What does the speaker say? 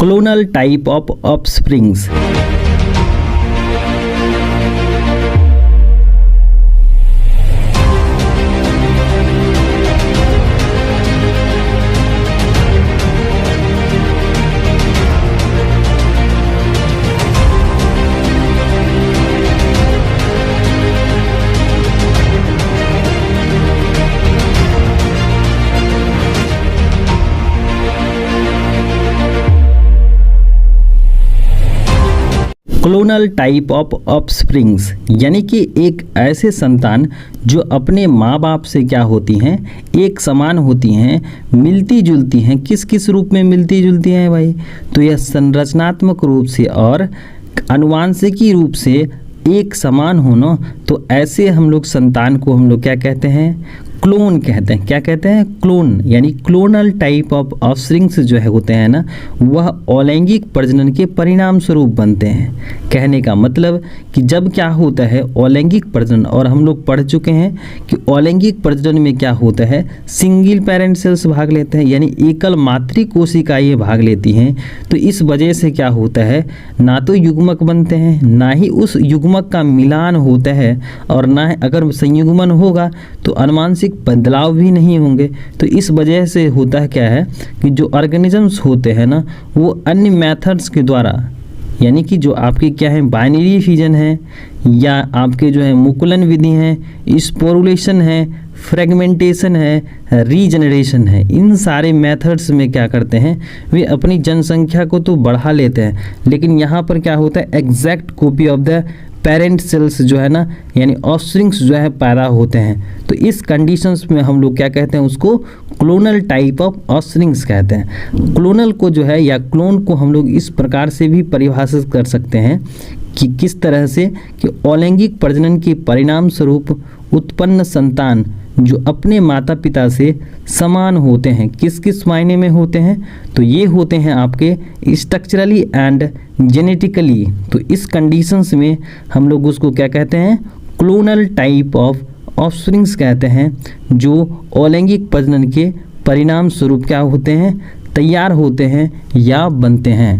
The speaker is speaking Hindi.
Clonal type of offsprings. Clonal type of offsprings यानी कि एक ऐसे संतान जो अपने माँ बाप से क्या होती हैं, एक समान होती हैं, मिलती जुलती हैं। किस किस रूप में मिलती जुलती हैं भाई? तो यह संरचनात्मक रूप से और आनुवांशिकी रूप से एक समान होना। तो ऐसे हम लोग संतान को हम लोग क्या कहते हैं? क्लोन कहते हैं। क्या कहते हैं? क्लोन। यानी क्लोनल टाइप ऑफ ऑफस्प्रिंग्स जो है होते हैं ना, वह अलैंगिक प्रजनन के परिणाम स्वरूप बनते हैं। कहने का मतलब कि जब क्या होता है अलैंगिक प्रजनन, और हम लोग पढ़ चुके हैं कि अलैंगिक प्रजनन में क्या होता है, सिंगल पेरेंट सेल्स भाग लेते हैं, यानी एकल मातृ कोशिकाएं भाग लेती हैं। तो इस वजह से क्या होता है, ना तो युग्मक बनते हैं, ना ही उस युग्मक का मिलान होता है, और ना अगर संयुग्मन होगा तो अनुवांशिक बदलाव भी नहीं होंगे। तो इस वजह से होता है क्या है कि जो ऑर्गेनिजम्स होते हैं ना, वो अन्य मेथड्स के द्वारा, यानी कि जो आपके क्या है बाइनरी फिजन है, या आपके जो है मुकुलन विधि है, स्पोरुलेशन है, फ्रेगमेंटेशन है, रीजनरेशन है, इन सारे मेथड्स में क्या करते हैं, वे अपनी जनसंख्या को तो बढ़ा लेते हैं, लेकिन यहाँ पर क्या होता है, exact copy of the parent cells जो है ना, यानी ऑफस्प्रिंग्स जो है पैदा होते हैं। तो इस कंडीशंस में हम लोग क्या कहते हैं, उसको क्लोनल टाइप ऑफ ऑफस्प्रिंग्स कहते हैं। क्लोनल को जो है या क्लोन को हम लोग इस प्रकार से भी परिभाषित कर सकते हैं कि किस तरह से कि अलैंगिक प्रजनन के परिणाम स्वरूप उत्पन्न संतान जो अपने माता पिता से समान होते हैं। किस किस मायने में होते हैं? तो ये होते हैं आपके स्ट्रक्चरली एंड जेनेटिकली। तो इस कंडीशंस में हम लोग उसको क्या कहते हैं, क्लोनल टाइप ऑफ ऑफस्प्रिंग्स कहते हैं, जो अलैंगिक प्रजनन के परिणाम स्वरूप क्या होते हैं, तैयार होते हैं या बनते हैं।